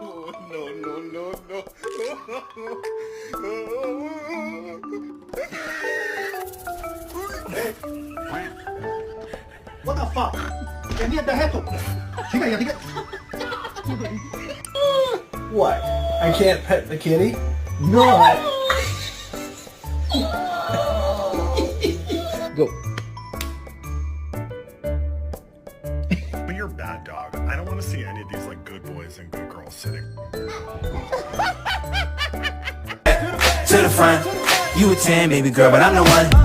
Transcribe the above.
No, no, no, no. What the fuck? ¿Qué mierda es esto? Chica, ya diga. What? I can't pet the kitty? No. Go. But you're a bad dog. I don't want to see any of these like good boys and good girls sitting. To the front, you a 10, baby girl, but I'm the one.